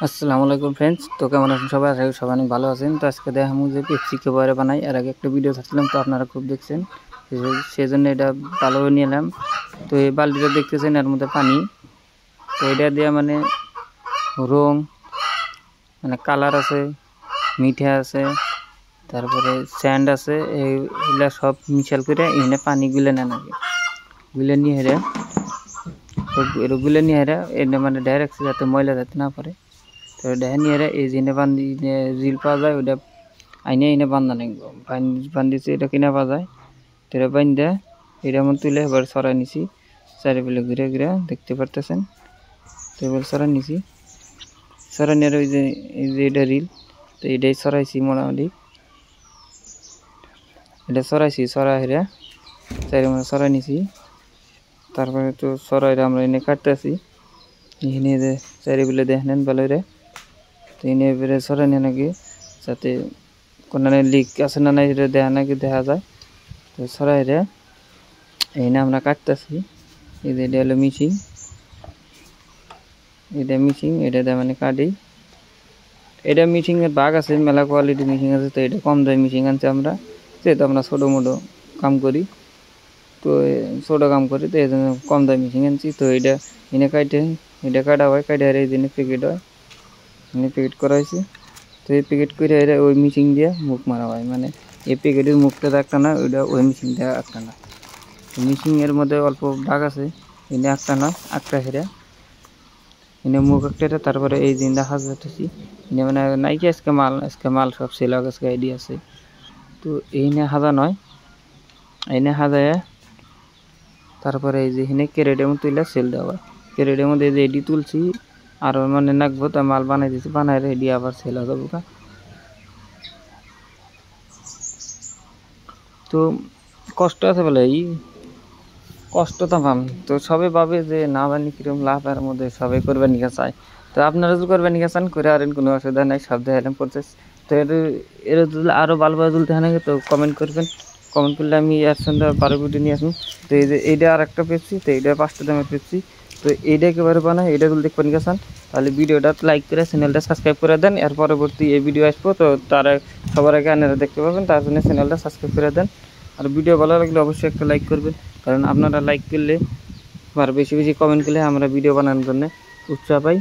আসসালামু আলাইকুম ফ্রেন্ডস। তো কেমন আছেন সবাই? আশা করি সবাই অনেক ভালো আছেন। তো আজকে দেখাবো যে পেপসি কিভাবে বানাই। এর আগে একটা ভিডিও ছাড়ছিলাম, তো আপনারা খুব দেখছেন, সেজন্য এটা ভালোভাবে নিয়ে এলাম। তো এই বালতিটা দেখতেছেন, এর মধ্যে পানি। তো এটা দিয়ে মানে রং, মানে কালার আছে, মিঠা আছে, তারপরে স্যান্ড আছে, এইগুলা সব মিশাল করে এখানে পানি গুলে নেন আগে। গুলে নিয়ে হেরে তো গুলে নিয়ে হেরে এটা মানে ডাইরেক্ট যাতে ময়লা যাতে না পড়ে। তো দেখেন নিয়ে এই যে বান্ধি রিল পাওয়া যায়, ওইটা আইনে এনে বান্ধা নেই, বান্ধিছে এটা কিনা পাওয়া যায়। তো এটা বান্ধে এটা এমন তুলে এবার সরাই নিছি, চারিপালে ঘুরে ঘুরে দেখতে পারতেছেন। তো এবার সরাই নিছি, সরাই নিয়ে ওই যে এটা রিল, তো এটাই সরাইছি মোটামুটি। এটা সরাইছি, সরাই হেরে চারিমানে সরাই নিছি। তারপরে তো সরাইটা আমরা এনে কাটতেছি, এখানে যে চারিপালে দেখেন ভালো রে। তো এনে এবারে সরাই নিয়ে নাকি যাতে কোনো লিক আছে না নাই এটা দেখা যায়। তো সরাই রে এখানে আমরা কাটতেছি। এই যে এটা হলো মিশিং, এটা মিশিং, এটা মানে কাটি। এটা মিশিংয়ের ভাগ আছে, মেলা কোয়ালিটি মিশিং আছে। তো এটা কম দামি মিশিং আনছি আমরা, যেহেতু আমরা ছোটো মোটো কাম করি। তো ছোটো কাম করি, তো এই জন্য কম দামি মিশিং আনছি। তো এটা এনে কাটে, এটা কাটা হয়, কাটে আর এই দিনে প্যাকেট হয়, এনে প্যাকেট করা হয়েছে। তো এই প্যাকেট করে ওই মিশিং দিয়ে মুখ মারা হয়, মানে এই প্যাকেটের মুখটা একটা না, ওইটা ওই মিশিং দিয়ে একটা না। মিশিংয়ের মধ্যে অল্প ভাগ আছে, এনে একটা না একটা হেরে এনে মুখ একটা। তারপরে এই জিন্দা হাজারতেছি এনে মানে নাইকি আজকে মাল সব সেল আজকে আইডি আছে। তো এইনে হাজা নয়, এইনে হাজায় তারপরে এই যে এখানে ক্যারেটের মধ্যে তুলে সেল দেওয়া। ক্যারেটের মধ্যে এই যে এডি তুলছি আর মানে নাকবো, তা মাল বানাই দিচ্ছি, বানাই রেডি আবার সেল হয়ে যাবো। তো কষ্ট আছে বলে এই কষ্ট তো পাম। তো সবাই ভাবে যে না জানি কিরকম লাভ, এর মধ্যে সবাই করবে নিয়ে চায়। তো আপনারা যদি করবেন নিয়ে চান করে আরেন, কোনো অসুবিধা নাই, সব দেখালাম প্রসেস। তো এর যদি আরও ভালোভাবে তুলতে হয় না, তো কমেন্ট করবেন, কমেন্ট করলে আমি এর সঙ্গে বারো ভিডিও নিয়ে আসুন। তো এই যে এইটা আর একটা পেপসি, তো এইটা 5টা দামের পেপসি। তো এইটা একেবারে বানায়, এটা যদি দেখবেন নিয়ে চান তাহলে ভিডিওটা লাইক করে চ্যানেলটা সাবস্ক্রাইব করে দেন। এর পরবর্তী এই ভিডিও আসবো, তো তারা সবার আগে আপনারা দেখতে পাবেন, তার জন্য চ্যানেলটা সাবস্ক্রাইব করে দেন। আর ভিডিও ভালো লাগলে অবশ্যই একটা লাইক করবেন, কারণ আপনারা লাইক করলে আর বেশি বেশি কমেন্ট করলে আমরা ভিডিও বানানোর জন্য উৎসাহ পাই।